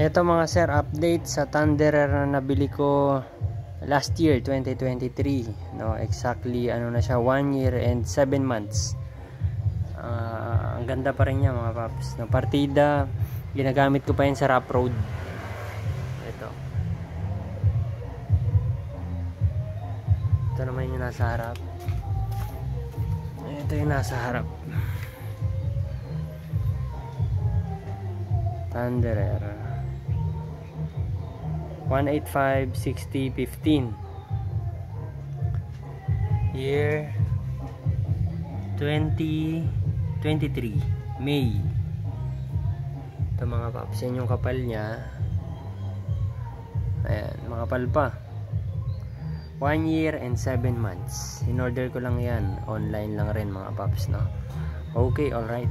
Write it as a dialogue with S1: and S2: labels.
S1: Ito mga sir, update sa Thunderer na nabili ko last year 2023, no? Exactly ano na siya, 1 year and 7 months. Ang ganda pa rin niya mga paps, no? Partida, ginagamit ko pa yun sa rough road. Ito naman yung nasa harap. Ito yung nasa harap. Thunderer 185/60/15, year 2023 May. Ito mga paps, yan yung kapal niya. Ayan, makapal pa. 1 year and 7 months. In order ko lang yan, online lang rin mga paps, no? Okay, alright.